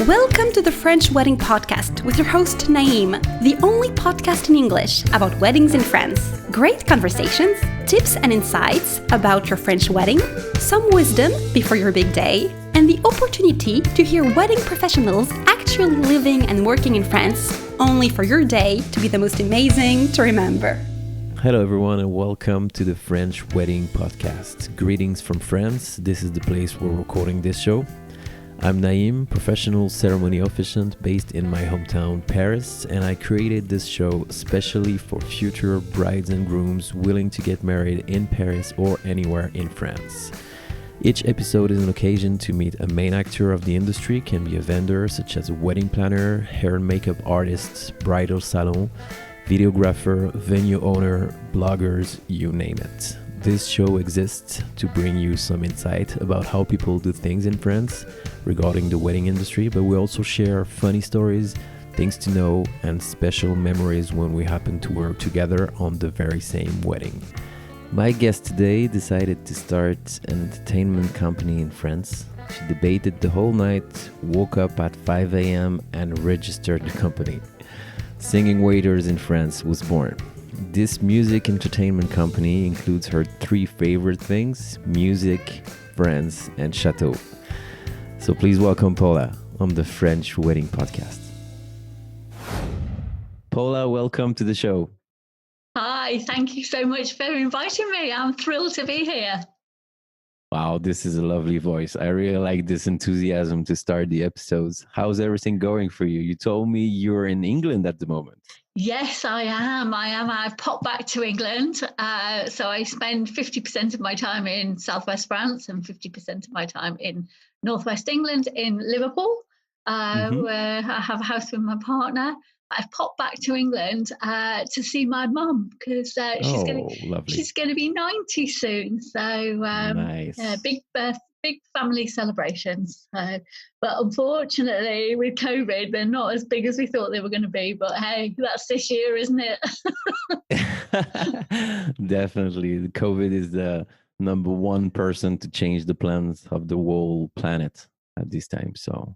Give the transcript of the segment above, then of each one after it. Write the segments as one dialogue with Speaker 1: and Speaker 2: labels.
Speaker 1: Welcome to the French Wedding Podcast with your host Naïm, the only podcast in English about weddings in France. Great conversations, tips and insights about your French wedding, some wisdom before your big day, and the opportunity to hear wedding professionals actually living and working in France, only for your day to be the most amazing to remember.
Speaker 2: Hello everyone and welcome to the French Wedding Podcast. Greetings from France. This is the place where we're recording this show. I'm Naïm, professional ceremony officiant based in my hometown Paris, and I created this show especially for future brides and grooms willing to get married in Paris or anywhere in France. Each episode is an occasion to meet a main actor of the industry, can be a vendor such as a wedding planner, hair and makeup artist, bridal salon, videographer, venue owner, bloggers, you name it. This show exists to bring you some insight about how people do things in France regarding the wedding industry, but we also share funny stories, things to know, and special memories when we happen to work together on the very same wedding. My guest today decided to start an entertainment company in France. She debated the whole night, woke up at 5 a.m. and registered the company. Singing Waiters in France was born. This music entertainment company includes her three favorite things: music, friends, and chateau. So please welcome Paula on the French Wedding Podcast. Paula, welcome to the show.
Speaker 3: Hi, thank you so much for inviting me. I'm thrilled to be here.
Speaker 2: Wow, this is a lovely voice. I really like this enthusiasm to start the episodes. How's everything going for you? You told me you're in England at the moment.
Speaker 3: Yes, I am. I've popped back to England. So I spend 50% of my time in southwest France and 50% of my time in northwest England in Liverpool, where I have a house with my partner. I've popped back to England to see my mum because she's going to be 90 soon. So
Speaker 2: nice.
Speaker 3: Big family celebrations. But unfortunately, with COVID, they're not as big as we thought they were going to be. But hey, that's this year, isn't it?
Speaker 2: Definitely, the COVID is the number one person to change the plans of the whole planet at this time. So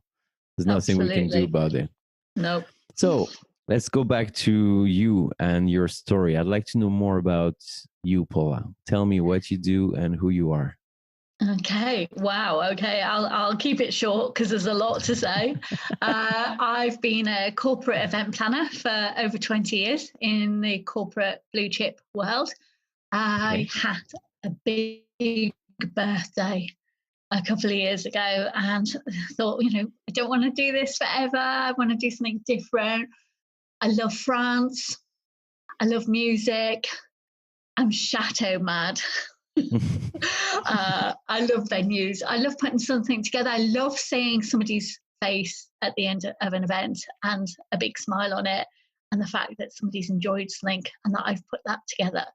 Speaker 2: there's nothing we can do about it.
Speaker 3: Nope.
Speaker 2: So let's go back to you and your story. I'd like to know more about you, Paula. Tell me what you do and who you are.
Speaker 3: Okay. Wow. Okay. I'll keep it short because there's a lot to say. I've been a corporate event planner for over 20 years in the corporate blue chip world. I had a big birthday a couple of years ago and thought, I don't want to do this forever. I want to do something different. I love France. I love music. I'm chateau mad. I love venues. I love putting something together. I love seeing somebody's face at the end of an event and a big smile on it, and the fact that somebody's enjoyed something and that I've put that together.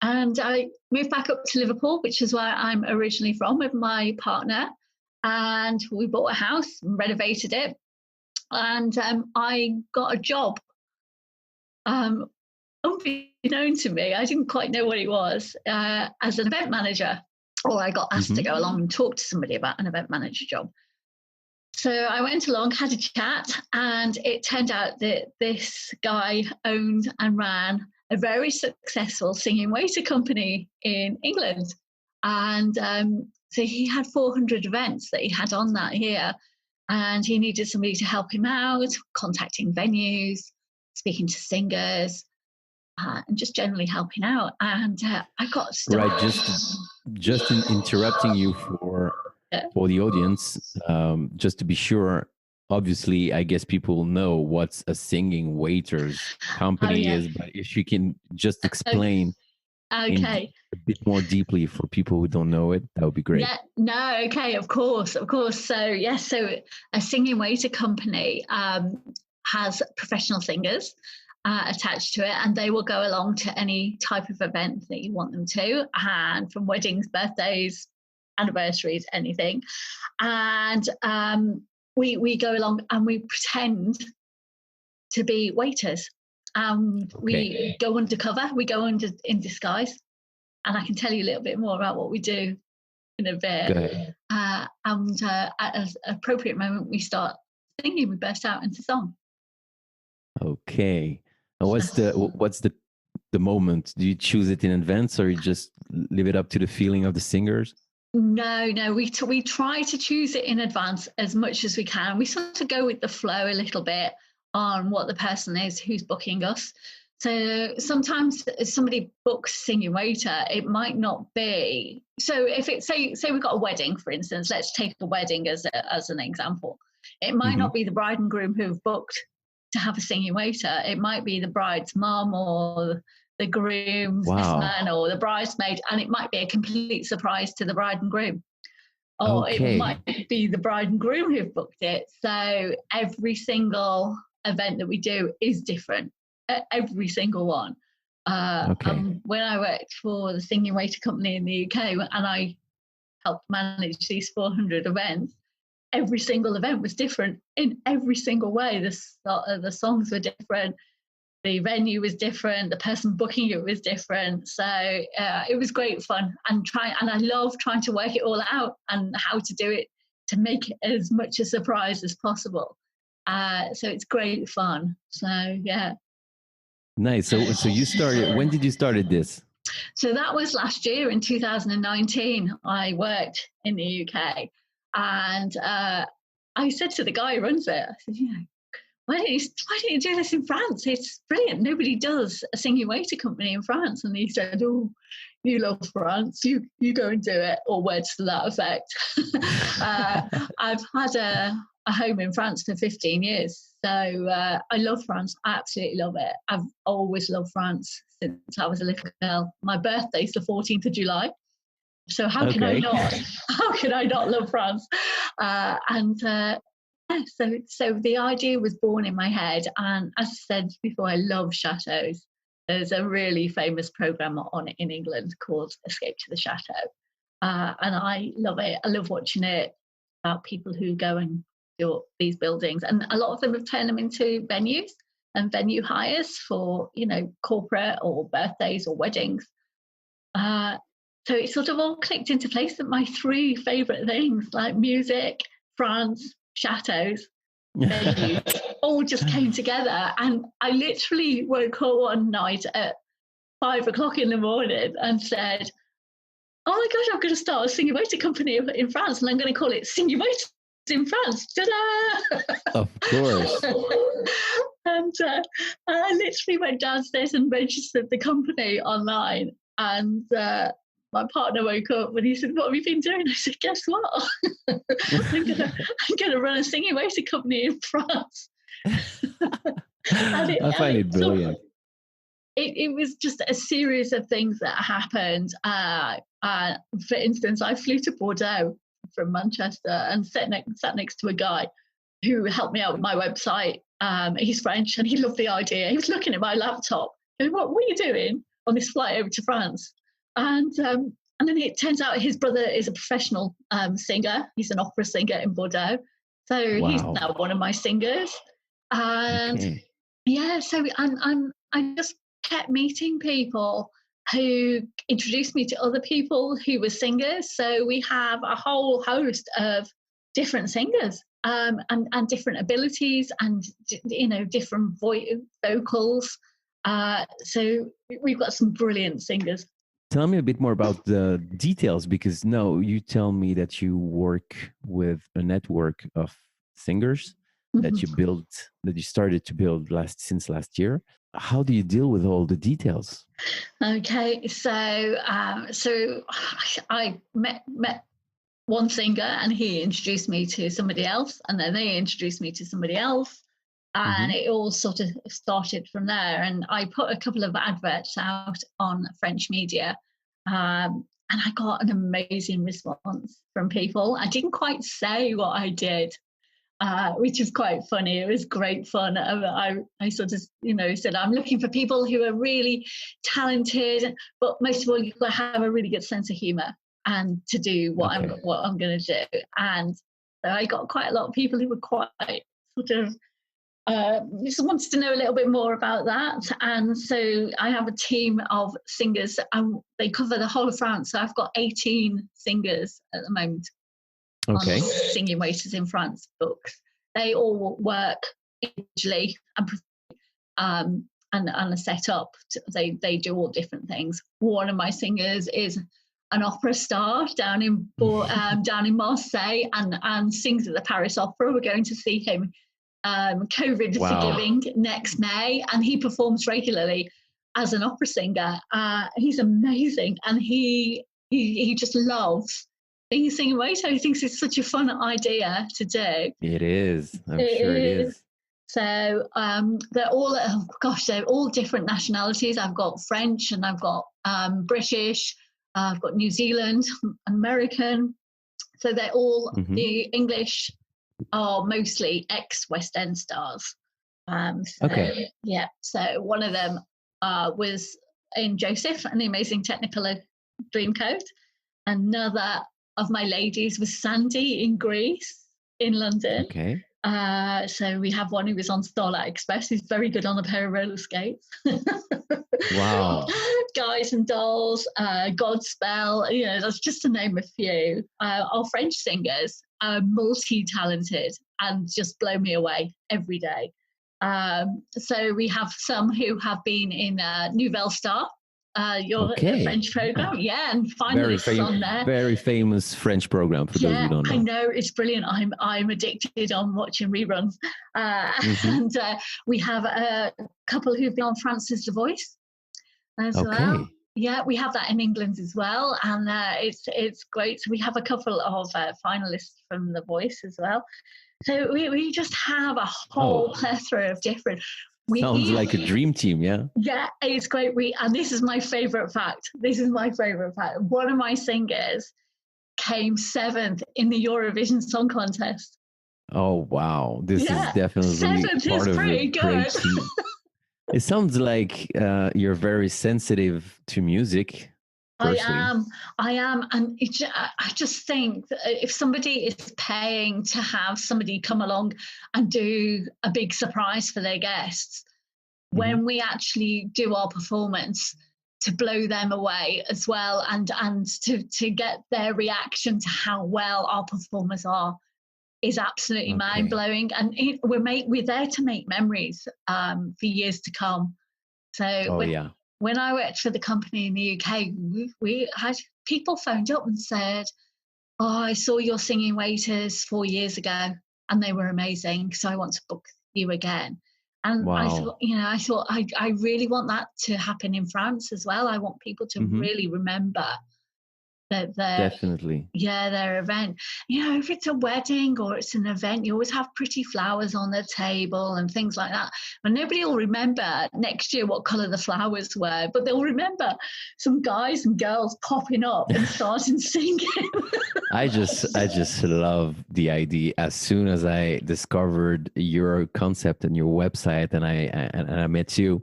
Speaker 3: And I moved back up to Liverpool, which is where I'm originally from, with my partner, and we bought a house and renovated it. And I got a job. Unbeknown to me, I didn't quite know what it was, as an event manager, or I got asked to go along and talk to somebody about an event manager job. So I went along, had a chat, and it turned out that this guy owned and ran a very successful singing waiter company in England. And so he had 400 events that he had on that year, and he needed somebody to help him out, contacting venues, speaking to singers, and just generally helping out. And I got started.
Speaker 2: Right, just interrupting you for the audience, just to be sure. Obviously, I guess people know what a singing waiters company is, but if you can just explain a bit more deeply for people who don't know it, that would be great.
Speaker 3: Yeah, no, okay, of course. So yes, so a singing waiter company has professional singers attached to it, and they will go along to any type of event that you want them to, and from weddings, birthdays, anniversaries, anything. And we go along and we pretend to be waiters. We go undercover, we go in disguise, and I can tell you a little bit more about what we do in a bit.
Speaker 2: Go ahead.
Speaker 3: And at an appropriate moment, we start singing. We burst out into song.
Speaker 2: Okay. And what's the moment? Do you choose it in advance, or you just leave it up to the feeling of the singers?
Speaker 3: No, we try to choose it in advance as much as we can. We sort of go with the flow a little bit on what the person is who's booking us. So sometimes if somebody books singing waiter, it might not be. So if it's say we've got a wedding, for instance, let's take a wedding as an example. It might not be the bride and groom who've booked to have a singing waiter. It might be the bride's mum or the groom's best man or the bridesmaid, and it might be a complete surprise to the bride and groom. Or it might be the bride and groom who've booked it. So every single event that we do is different. Every single one. When I worked for the singing waiter company in the UK and I helped manage these 400 events, every single event was different in every single way. The songs were different, the venue was different, the person booking it was different. So it was great fun, and I love trying to work it all out and how to do it to make it as much a surprise as possible. So it's great fun. So yeah.
Speaker 2: Nice. So you started. When did you started this?
Speaker 3: So that was last year in 2019. I worked in the UK, and I said to the guy who runs it, I said, why don't you do this in France? It's brilliant. Nobody does a singing waiter company in France. And he said, oh, you love France. You go and do it, or words to that effect. I've had a home in France for 15 years. So I love France. I absolutely love it. I've always loved France since I was a little girl. My birthday's the 14th of July. So how can I not love France? So the idea was born in my head. And as I said before, I love chateaus. There's a really famous program on it in England called Escape to the Chateau. And I love it. I love watching it about people who go and do these buildings. And a lot of them have turned them into venues and venue hires for, corporate or birthdays or weddings. So it sort of all clicked into place that my three favourite things, like music, France, chateaus, venues, all just came together. And I literally woke up one night at 5 o'clock in the morning and said, oh my gosh, I'm going to start a singing waiter company in France, and I'm going to call it Singing Waiter in France. Ta-da!
Speaker 2: Of course.
Speaker 3: And I literally went downstairs and registered the company online. And my partner woke up and he said, what have you been doing? I said, guess what? I'm gonna run a singing waiter company in France.
Speaker 2: I find it brilliant.
Speaker 3: It was just a series of things that happened. For instance, I flew to Bordeaux from Manchester and sat next to a guy who helped me out with my website. He's French and he loved the idea. He was looking at my laptop and what are you doing on this flight over to France? And then it turns out his brother is a professional singer. He's an opera singer in Bordeaux. So he's now one of my singers. And so I just kept meeting people who introduced me to other people who were singers. So we have a whole host of different singers and different abilities and, different vocals. So we've got some brilliant singers.
Speaker 2: Tell me a bit more about the details, because you tell me that you work with a network of singers that you started to build since last year. How do you deal with all the details?
Speaker 3: Okay, so I met one singer and he introduced me to somebody else, and then they introduced me to somebody else. And it all sort of started from there. And I put a couple of adverts out on French media. And I got an amazing response from people. I didn't quite say what I did, which is quite funny. It was great fun. I sort of, said, I'm looking for people who are really talented, but most of all, you've got to have a really good sense of humour and to do what I'm going to do. And so I got quite a lot of people who were quite sort of just wanted to know a little bit more about that. And so I have a team of singers. They cover the whole of France. So I've got 18 singers at the moment on Singing Waiters in France books. They all work individually and are set up. They do all different things. One of my singers is an opera star down in Marseille and sings at the Paris Opera. We're going to see him COVID forgiving next May, and he performs regularly as an opera singer. He's amazing, and he just loves being a singing waiter. He thinks it's such a fun idea to do.
Speaker 2: It is. I'm sure it is.
Speaker 3: So they're all different nationalities. I've got French and I've got British. I've got New Zealand, American. So they're all the English are mostly ex-West End stars. Yeah. So one of them was in Joseph and the Amazing Technicolor Dreamcoat. Another of my ladies was Sandy in Greece, in London.
Speaker 2: Okay.
Speaker 3: So we have one who was on Starlight Express. He's very good on a pair of roller skates.
Speaker 2: Wow.
Speaker 3: Guys and Dolls, Godspell, that's just to name a few. Our French singers are multi-talented and just blow me away every day. So we have some who have been in Nouvelle Star, the French program, and finalists on there.
Speaker 2: Very famous French program for those who don't know. I
Speaker 3: know, it's brilliant. I'm addicted on watching reruns. And we have a couple who've been on France's The Voice as well. Yeah, we have that in England as well, and it's great. So we have a couple of finalists from The Voice as well. So we just have a whole plethora of different.
Speaker 2: Sounds like a dream team, yeah?
Speaker 3: Yeah, it's great. And this is my favourite fact. One of my singers came 7th in the Eurovision Song Contest.
Speaker 2: Oh, wow. This is definitely
Speaker 3: 7th
Speaker 2: part
Speaker 3: is
Speaker 2: of
Speaker 3: pretty
Speaker 2: a great
Speaker 3: good.
Speaker 2: team. It sounds like you're very sensitive to music. Personally.
Speaker 3: I am. And I just think that if somebody is paying to have somebody come along and do a big surprise for their guests, when we actually do our performance, to blow them away as well, and to get their reaction to how well our performers are, is absolutely mind-blowing. And we're there to make memories for years to come. So when I worked for the company in the UK, we had people phoned up and said, I saw your Singing Waiters 4 years ago and they were amazing, so I want to book you again. And I thought I really want that to happen in France as well. I want people to really remember their event. If it's a wedding or it's an event, you always have pretty flowers on the table and things like that. And nobody will remember next year what colour the flowers were, but they'll remember some guys and girls popping up and starting singing.
Speaker 2: I just love the idea. As soon as I discovered your concept and your website, and I met you,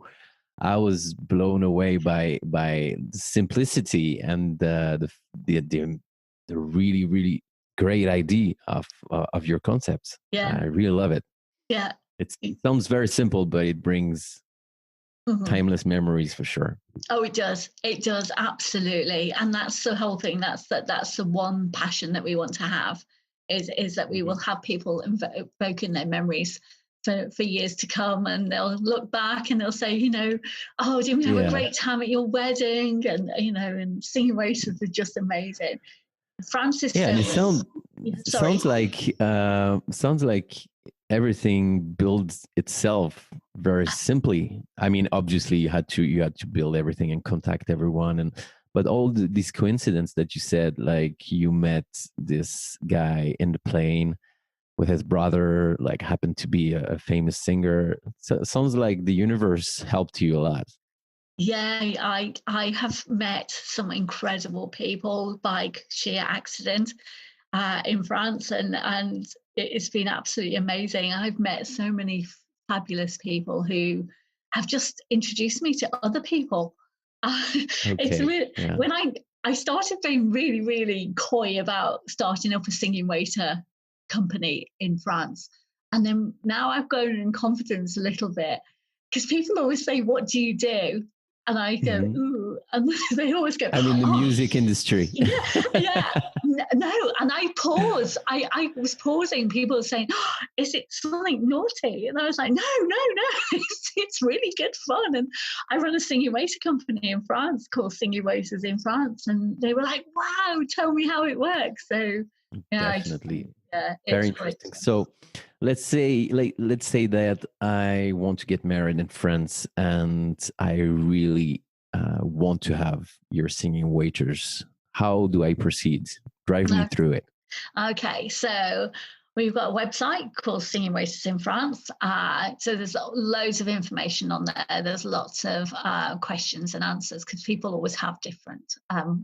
Speaker 2: I was blown away by the simplicity and the really, really great idea of your concepts.
Speaker 3: Yeah,
Speaker 2: I really love it.
Speaker 3: Yeah,
Speaker 2: it sounds very simple, but it brings timeless memories for sure.
Speaker 3: Oh, it does. It does, absolutely. And that's the whole thing. That's the one passion that we want to have is that we will have people evoking their memories for years to come, and they'll look back and they'll say, didn't we have a great time at your wedding? And and Singing Waiters are just amazing. Francis,
Speaker 2: and it sounds like everything builds itself very simply. I mean, obviously you had to build everything and contact everyone, but all these coincidences that you said, like you met this guy in the plane with his brother, like happened to be a famous singer. So it sounds like the universe helped you a lot.
Speaker 3: Yeah, I have met some incredible people by sheer accident in France, and it's been absolutely amazing. I've met so many fabulous people who have just introduced me to other people. It's really, when I started being really, really coy about starting up a singing waiter company in France, And then now I've grown in confidence a little bit, because people always say, "What do you do?" And I go, "Ooh," and they always go,
Speaker 2: I'm in the music industry.
Speaker 3: yeah. No, and I pause. I was pausing. People were saying, "Oh, is it something naughty?" And I was like, "No, it's really good fun." And I run a singing waiter company in France called Singing Waiters in France, and they were like, "Wow, tell me how it works." So yeah,
Speaker 2: Definitely.
Speaker 3: yeah,
Speaker 2: Very
Speaker 3: it's great.
Speaker 2: interesting. So let's say that I want to get married in France and I really want to have your singing waiters. How do I proceed? Drive me through it.
Speaker 3: Okay, so we've got a website called Singing Waiters in France. So there's loads of information on there. There's lots of questions and answers, because people always have different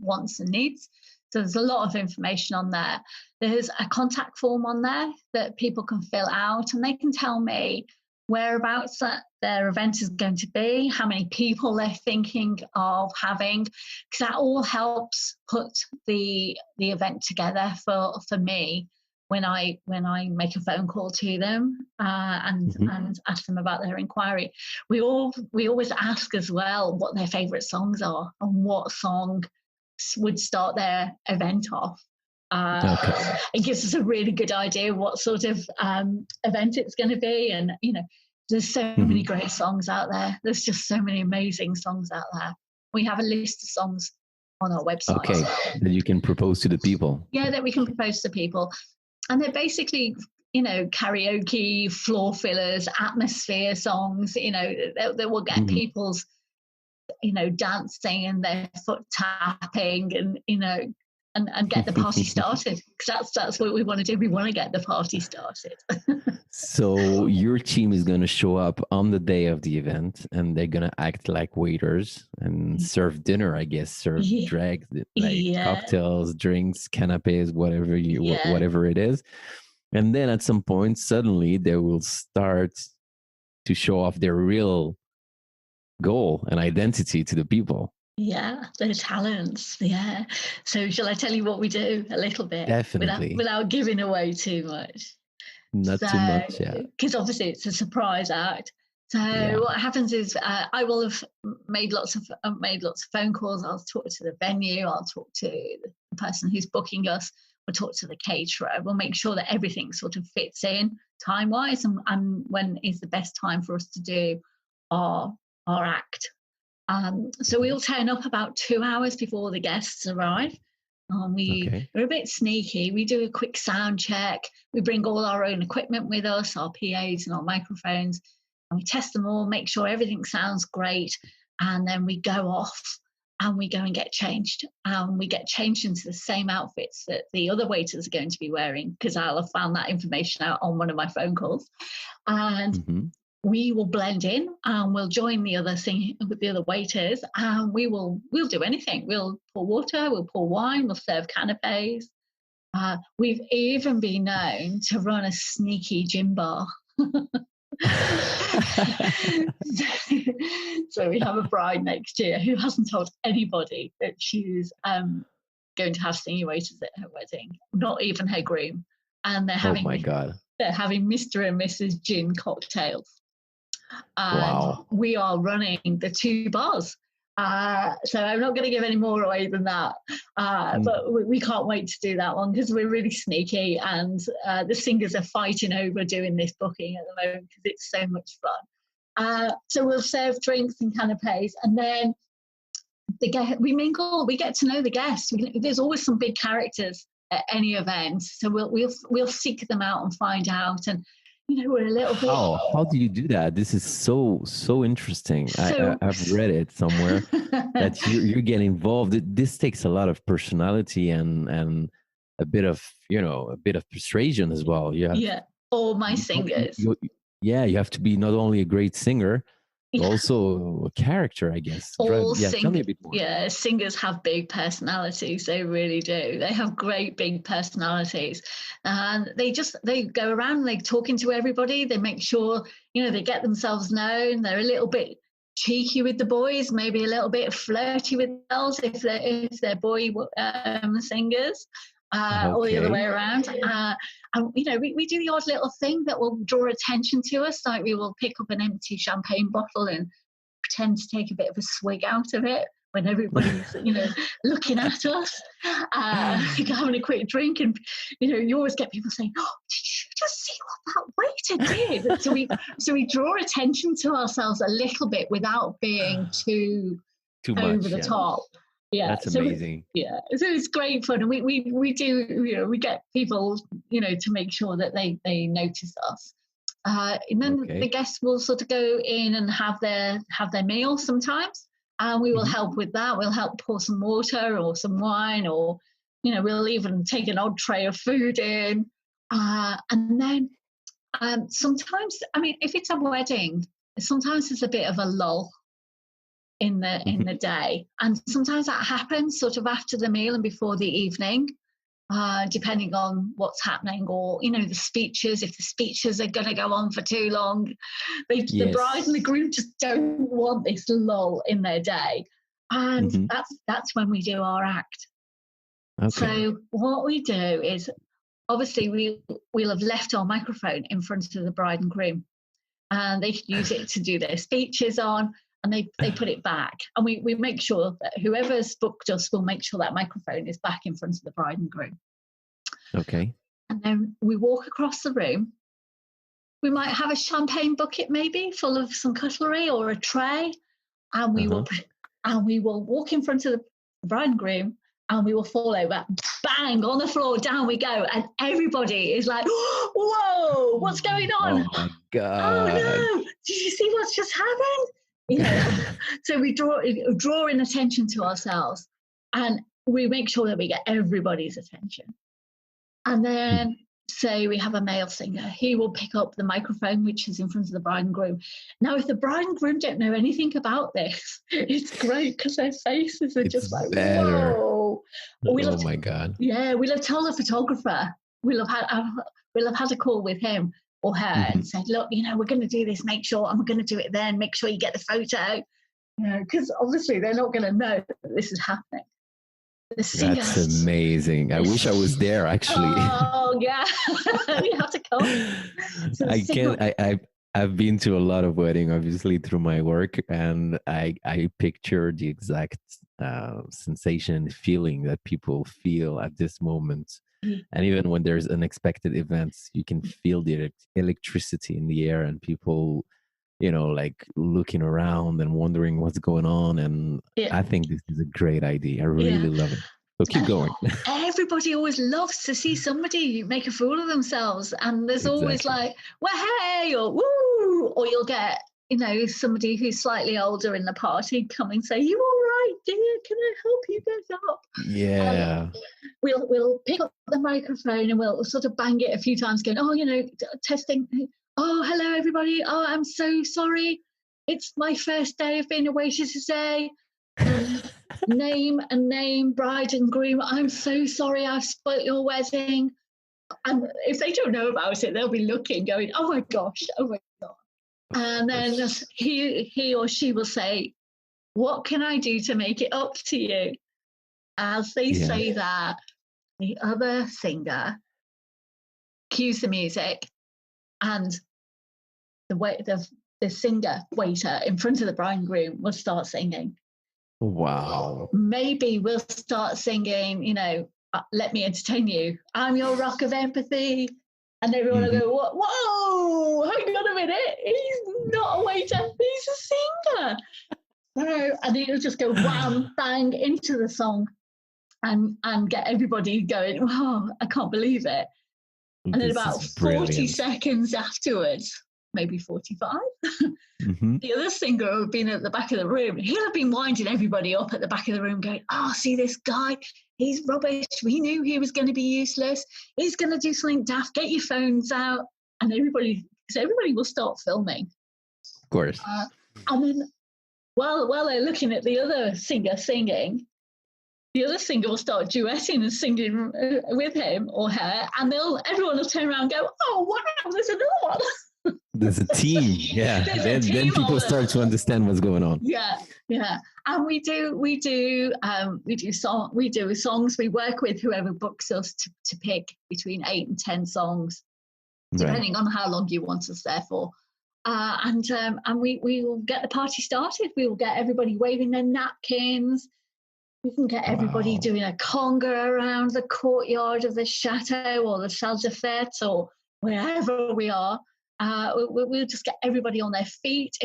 Speaker 3: wants and needs. So there's a lot of information on there. There's a contact form on there that people can fill out, and they can tell me whereabouts that their event is going to be, how many people they're thinking of having, because that all helps put the event together for me when I make a phone call to them and ask them about their inquiry. We always ask as well what their favourite songs are and what song would start their event off. It gives us a really good idea what sort of event it's going to be, and there's so many great songs out there. There's just so many amazing songs out there. We have a list of songs on our website.
Speaker 2: Okay, that you can propose to the people.
Speaker 3: Yeah, that we can propose to people, and they're basically karaoke, floor fillers, atmosphere songs. They will get people's dancing and their foot tapping, and get the party started, because that's what we want to do. We want to get the party started.
Speaker 2: So your team is going to show up on the day of the event, and they're going to act like waiters and serve dinner, I guess, serve drinks, cocktails, drinks, canapes, whatever it is. And then at some point, suddenly they will start to show off their real goal and identity to the people.
Speaker 3: Yeah, their talents. Yeah. So shall I tell you what we do a little bit?
Speaker 2: Definitely.
Speaker 3: Without giving away too much.
Speaker 2: Not too much, yeah.
Speaker 3: Because obviously it's a surprise act. So what happens is I will have made lots of phone calls. I'll talk to the venue. I'll talk to the person who's booking us. We'll talk to the caterer. We'll make sure that everything sort of fits in time-wise, and when is the best time for us to do our act. So we'll turn up about 2 hours before the guests arrive. We're a bit sneaky. We do a quick sound check. We bring all our own equipment with us, our PAs and our microphones, and we test them all, make sure everything sounds great. And then we go off and we go and get changed. We get changed into the same outfits that the other waiters are going to be wearing, because I'll have found that information out on one of my phone calls. And we will blend in and we'll join the other waiters, and we'll do anything. We'll pour water, we'll pour wine, we'll serve canapes. We've even been known to run a sneaky gin bar. So we have a bride next year who hasn't told anybody that she's going to have singing waiters at her wedding, not even her groom. And they're having, they're having Mr. and Mrs. Gin cocktails. And we are running the 2 bars. So I'm not going to give any more away than that. But we can't wait to do that one, because we're really sneaky, and the singers are fighting over doing this booking at the moment because it's so much fun. So we'll serve drinks and canapes, and then we mingle. We get to know the guests. There's always some big characters at any event, so we'll seek them out and find out. And we're a little bit.
Speaker 2: How do you do that? This is so interesting. I've read it somewhere that you get involved. This takes a lot of personality and a bit of persuasion as well.
Speaker 3: All my singers.
Speaker 2: You have to be not only a great singer, but also a character, I guess. Tell me a bit more.
Speaker 3: Yeah, singers have big personalities. They really do. They have great big personalities, and they go around like talking to everybody. They make sure they get themselves known. They're a little bit cheeky with the boys, maybe a little bit flirty with girls if they're boy singers. or the other way around. And, we do the odd little thing that will draw attention to us. Like we will pick up an empty champagne bottle and pretend to take a bit of a swig out of it when everybody's, looking at us, having a quick drink. And, you always get people saying, oh, did you just see what that waiter did? So we draw attention to ourselves a little bit without being too much, over the top. Yeah,
Speaker 2: that's amazing.
Speaker 3: So it's great fun, and we do, we get people, to make sure that they notice us, and then the guests will sort of go in and have their meal sometimes, and we will help with that. We'll help pour some water or some wine, or we'll even take an odd tray of food in, and then sometimes, if it's a wedding, sometimes there's a bit of a lull in the day, and sometimes that happens sort of after the meal and before the evening, depending on what's happening, or the speeches. If the speeches are going to go on for too long, the bride and the groom just don't want this lull in their day, and that's when we do our act. So what we do is, obviously we'll have left our microphone in front of the bride and groom, and they can use it to do their speeches on. And they put it back, and we make sure that whoever's booked us will make sure that microphone is back in front of the bride and groom.
Speaker 2: Okay.
Speaker 3: And then we walk across the room. We might have a champagne bucket maybe full of some cutlery or a tray, and we will walk in front of the bride and groom, and we will fall over, bang, on the floor, down we go, and everybody is like, whoa, what's going on?
Speaker 2: Oh my God.
Speaker 3: Oh no, did you see what's just happened? So we draw in attention to ourselves, and we make sure that we get everybody's attention. And then say we have a male singer, he will pick up the microphone, which is in front of the bride and groom. Now, if the bride and groom don't know anything about this, it's great because their faces are just like,
Speaker 2: better.
Speaker 3: Whoa.
Speaker 2: Oh my God.
Speaker 3: Yeah, we'll have told the photographer, we'll have had a call with him or her and said, look, we're going to do this, make sure, and we're going to do it then, make sure you get the photo, because obviously they're not going to know that this is happening.
Speaker 2: That's amazing. I wish I was there, actually.
Speaker 3: Oh yeah. You have to come. So
Speaker 2: I've been to a lot of weddings, obviously, through my work, and I picture the exact sensation, feeling that people feel at this moment. And even when there's unexpected events, you can feel the electricity in the air, and people, like looking around and wondering what's going on. And I think this is a great idea. I really love it. So keep going.
Speaker 3: Everybody always loves to see somebody make a fool of themselves. And there's always like, well, hey, or woo, or you'll get, somebody who's slightly older in the party come and say, you all right, dear? Can I help you get up?
Speaker 2: Yeah.
Speaker 3: We'll pick up the microphone and we'll sort of bang it a few times going, testing. Oh, hello, everybody. Oh, I'm so sorry. It's my first day of being a waitress today. Name, bride and groom. I'm so sorry I've spoilt your wedding. And if they don't know about it, they'll be looking, going, oh my gosh. And then he or she will say, what can I do to make it up to you? As they say that, the other singer cues the music, and the singer waiter in front of the bride and groom will start singing.
Speaker 2: Wow.
Speaker 3: Maybe we'll start singing, let me entertain you. I'm your rock of empathy. And everyone will go, whoa, hang on a minute. He's not a waiter, he's a singer. And he'll just go wham, bang into the song and get everybody going, wow, I can't believe it. And then about 40 seconds afterwards, maybe 45, the other singer who had been at the back of the room, he'll have been winding everybody up at the back of the room going, oh, see this guy, he's rubbish. We knew he was going to be useless. He's going to do something daft. Get your phones out. And everybody will start filming.
Speaker 2: Of course.
Speaker 3: And then while they're looking at the other singer singing, the other singer will start duetting and singing with him or her, and everyone will turn around and go, oh, wow, there's another one.
Speaker 2: There's a team. Yeah. Then people start to understand what's going on.
Speaker 3: Yeah. And we do songs. We work with whoever books us to pick between 8 and 10 songs, depending on how long you want us there for. And we will get the party started. We will get everybody waving their napkins. We can get everybody doing a conga around the courtyard of the chateau or the salle de fête or wherever we are. We'll just get everybody on their feet.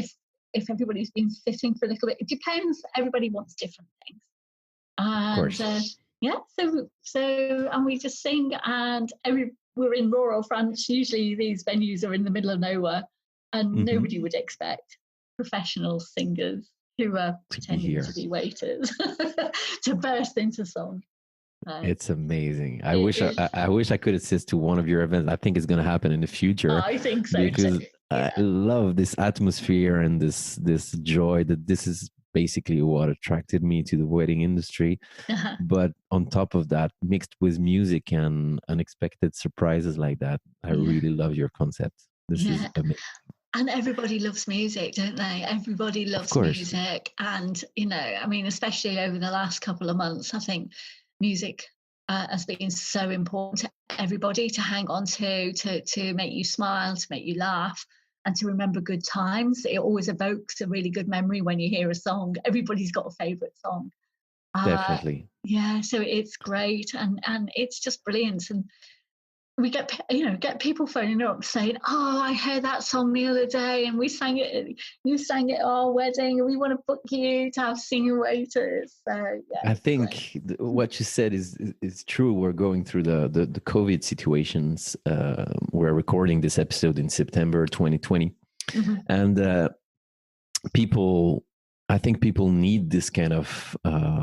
Speaker 3: If everybody's been sitting for a little bit, it depends. Everybody wants different things. And,
Speaker 2: of course.
Speaker 3: So and we just sing, and we're in rural France. Usually these venues are in the middle of nowhere, and nobody would expect professional singers who are pretending to be waiters to burst into song.
Speaker 2: It's amazing. I wish I could assist to one of your events. I think it's going to happen in the future.
Speaker 3: I think so
Speaker 2: because
Speaker 3: too. Yeah.
Speaker 2: I love this atmosphere and this joy. That this is basically what attracted me to the wedding industry. But on top of that, mixed with music and unexpected surprises like that, I really love your concept. This is amazing.
Speaker 3: And everybody loves music, don't they? Everybody loves music. And, especially over the last couple of months, I think music has been so important to everybody to hang on to make you smile, to make you laugh, and to remember good times. It always evokes a really good memory when you hear a song. Everybody's got a favourite song.
Speaker 2: Definitely.
Speaker 3: So it's great, and it's just brilliant. And we get people phoning up saying, "Oh, I heard that song the other day, and you sang it at our wedding, and we want to book you to have singing waiters." So
Speaker 2: I think what you said is true. We're going through the COVID situations. We're recording this episode in September 2020, and I think people need this kind of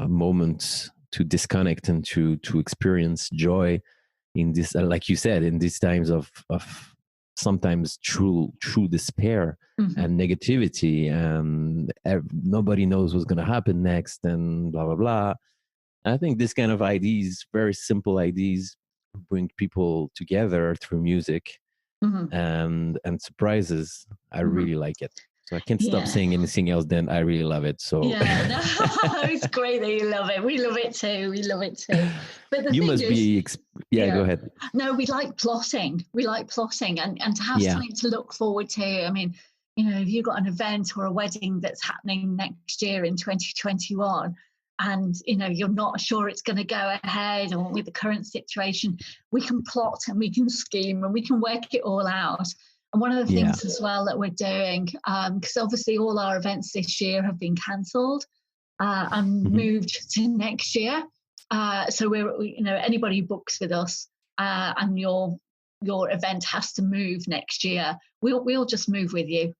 Speaker 2: moment to disconnect and to experience joy in this, like you said, in these times of sometimes true despair and negativity, and nobody knows what's going to happen next, and blah blah blah. I think this kind of ideas, very simple ideas, bring people together through music and surprises. I really like it. So I can't stop saying anything else. Then I really love it. So
Speaker 3: it's great that you love it. We love it too. But the
Speaker 2: you
Speaker 3: thing
Speaker 2: must be. Go ahead.
Speaker 3: No, we like plotting. And to have something to look forward to. I mean, if you've got an event or a wedding that's happening next year in 2021, and you're not sure it's going to go ahead, or with the current situation, we can plot and we can scheme and we can work it all out. And one of the things as well that we're doing, because obviously all our events this year have been cancelled and moved to next year. So anybody who books with us and your event has to move next year, we'll just move with you.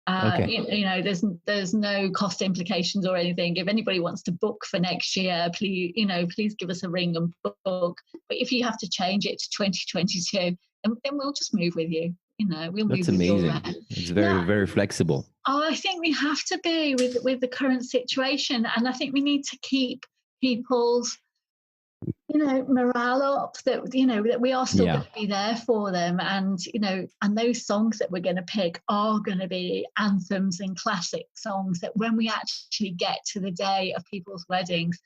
Speaker 3: There's no cost implications or anything. If anybody wants to book for next year, please give us a ring and book. But if you have to change it to 2022, then we'll just move with you. We'll
Speaker 2: That's
Speaker 3: move
Speaker 2: amazing.
Speaker 3: With your
Speaker 2: It's very, very flexible.
Speaker 3: I think we have to be with the current situation, and I think we need to keep people's morale up, that that we are still going to be there for them, and and those songs that we're going to pick are going to be anthems and classic songs that when we actually get to the day of people's weddings,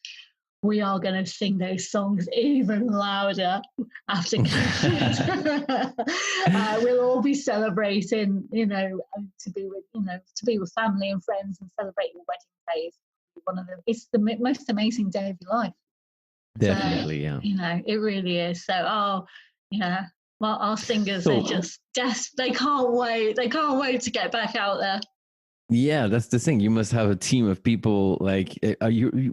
Speaker 3: we are going to sing those songs even louder after we'll all be celebrating, to be with family and friends and celebrate your wedding days. It's the most amazing day of your life.
Speaker 2: Definitely,
Speaker 3: it really is. So, well, our singers are just they can't wait. They can't wait to get back out there.
Speaker 2: Yeah, that's the thing. You must have a team of people. Like,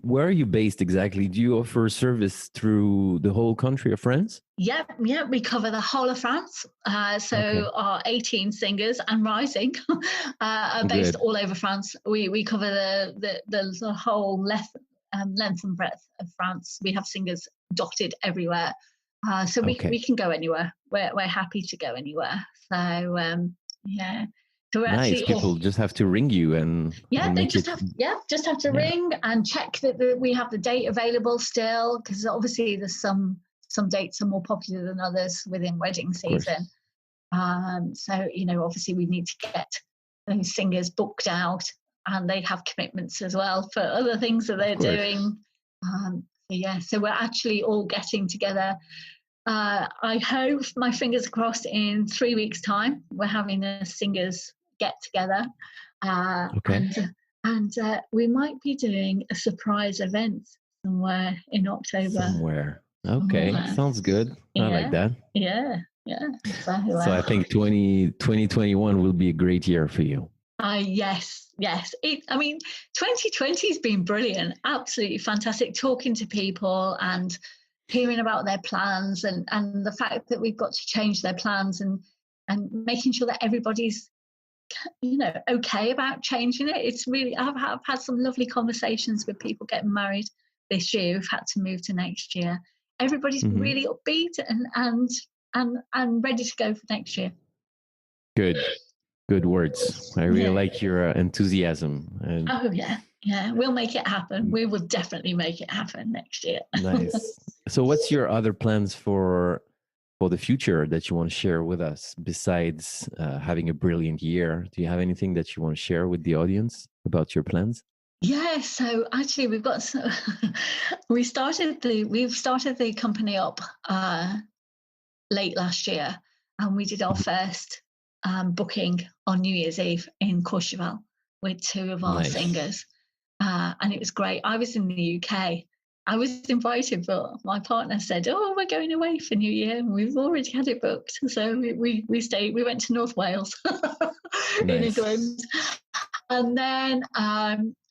Speaker 2: where are you based exactly? Do you offer service through the whole country of France?
Speaker 3: Yeah, we cover the whole of France. Our 18 singers and rising are based all over France. We cover the whole length and breadth of France. We have singers dotted everywhere, so we can go anywhere. We're happy to go anywhere. So So
Speaker 2: nice. People just have to ring you and
Speaker 3: they just have to ring and check that we have the date available still, because obviously there's some dates are more popular than others within wedding season. So obviously we need to get those singers booked out and they have commitments as well for other things that they're doing. So we're actually all getting together. I hope, my fingers crossed, in 3 weeks' time, we're having a singers get together. And we might be doing a surprise event somewhere in October.
Speaker 2: Okay, sounds good. I like that.
Speaker 3: Yeah.
Speaker 2: So I think 2021 will be a great year for you.
Speaker 3: Yes. 2020 has been brilliant, absolutely fantastic, talking to people and hearing about their plans and the fact that we've got to change their plans and making sure that everybody's okay about changing it. It's really, I've had some lovely conversations with people getting married this year who've had to move to next year. Everybody's really upbeat and ready to go for next year. Good words. I really like your enthusiasm. Oh yeah, we'll make it happen. We will definitely make it happen next year.
Speaker 2: Nice. So what's your other plans for the future that you want to share with us besides having a brilliant year? Do you have anything that you want to share with the audience about your plans?
Speaker 3: Yeah, so actually we've started the company up late last year, and we did our first booking on New Year's Eve in Courchevel with 2 of our singers, and it was great. I was in the UK. I was invited, but my partner said, "Oh, we're going away for New Year, and we've already had it booked." So we stayed. We went to North Wales in England, and then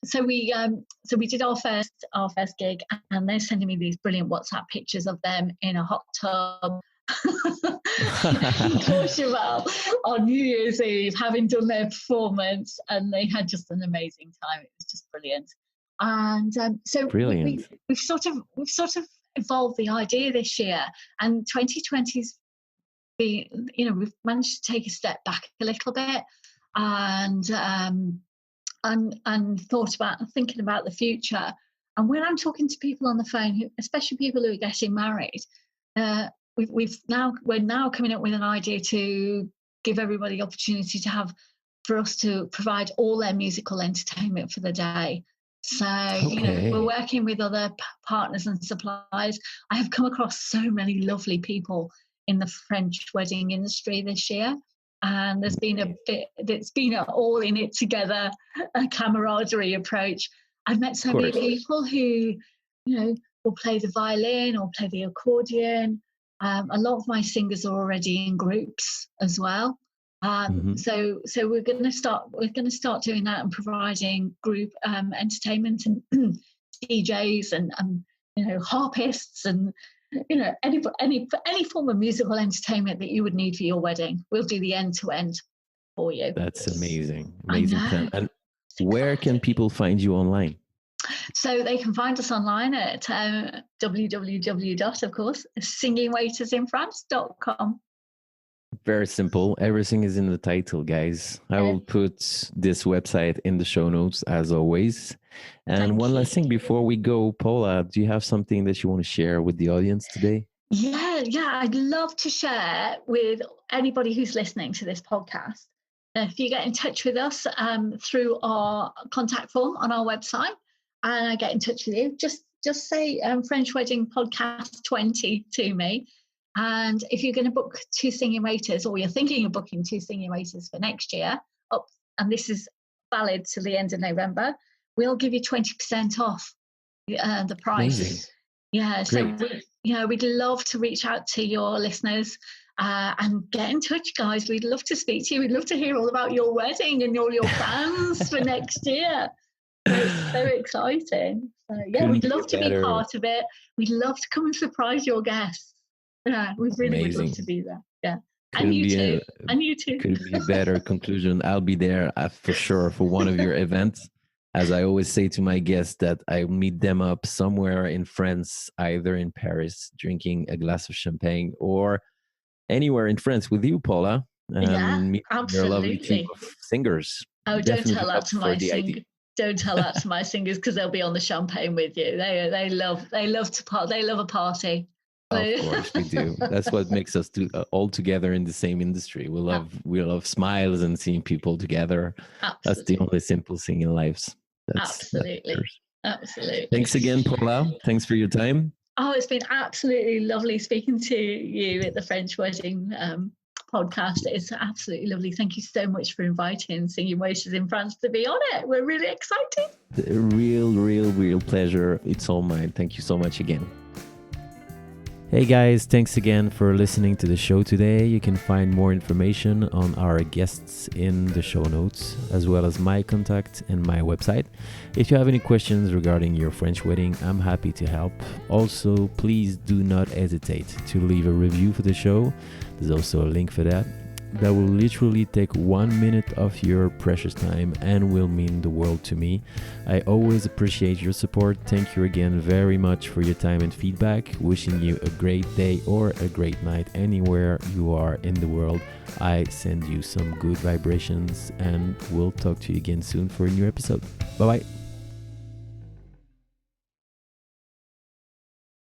Speaker 3: so we did our first gig, and they're sending me these brilliant WhatsApp pictures of them in a hot tub in Courchevel on New Year's Eve, having done their performance, and they had just an amazing time. It was just brilliant. And so we've sort of evolved the idea this year, and 2020's been, we've managed to take a step back a little bit and thinking about the future. And when I'm talking to people on the phone, especially people who are getting married, we're now coming up with an idea to give everybody the opportunity for us to provide all their musical entertainment for the day. So, we're working with other partners and suppliers. I have come across so many lovely people in the French wedding industry this year. And there's been it's been an all in it together, a camaraderie approach. I've met so many people who, will play the violin or play the accordion. A lot of my singers are already in groups as well. So we're going to start doing that and providing group entertainment and DJs and harpists and any form of musical entertainment that you would need for your wedding. We'll do the end to end for you.
Speaker 2: That's amazing plan. And where can people find you online?
Speaker 3: So they can find us online at www.singingwaitersinfrance.com.
Speaker 2: Very simple. Everything is in the title, guys. I will put this website in the show notes as always. And one last thing before we go, Paula, do you have something that you want to share with the audience today?
Speaker 3: Yeah. I'd love to share with anybody who's listening to this podcast. If you get in touch with us through our contact form on our website, and I get in touch with you, just say French Wedding Podcast 20 to me. And if you're going to book 2 singing waiters, or you're thinking of booking 2 singing waiters for next year, and this is valid till the end of November, we'll give you 20% off the price.
Speaker 2: Amazing.
Speaker 3: Yeah, so we'd love to reach out to your listeners and get in touch, guys. We'd love to speak to you. We'd love to hear all about your wedding and all your plans for next year. It's so exciting. So we'd love to be part of it. We'd love to come and surprise your guests. Yeah, we really would love to be there. Yeah. And you too.
Speaker 2: Could be a better conclusion. I'll be there for sure for one of your events. As I always say to my guests, that I meet them up somewhere in France, either in Paris, drinking a glass of champagne, or anywhere in France with you, Paula.
Speaker 3: Absolutely.
Speaker 2: Your lovely team of singers.
Speaker 3: Oh, don't tell that to my singers. Don't tell that to my singers, because they'll be on the champagne with you. They love a party. Exactly.
Speaker 2: Of course we do. That's what makes us all together in the same industry. We love smiles and seeing people together. That's the
Speaker 3: Absolutely.
Speaker 2: only simple thing in lives. That's
Speaker 3: Absolutely.
Speaker 2: yours.
Speaker 3: Absolutely.
Speaker 2: Thanks again, Paula. Thanks for your time.
Speaker 3: Oh, it's been absolutely lovely speaking to you at the French Wedding podcast. It's absolutely lovely. Thank you so much for inviting Singing Voices in France to be on it. We're really excited.
Speaker 2: Real pleasure. It's all mine. Thank you so much again. Hey guys, thanks again for listening to the show today. You can find more information on our guests in the show notes, as well as my contact and my website. If you have any questions regarding your French wedding, I'm happy to help. Also, please do not hesitate to leave a review for the show. There's also a link for that. That will literally take 1 minute of your precious time and will mean the world to me. I always appreciate your support. Thank you again very much for your time and feedback. Wishing you a great day or a great night anywhere you are in the world. I send you some good vibrations and we'll talk to you again soon for a new episode. Bye bye.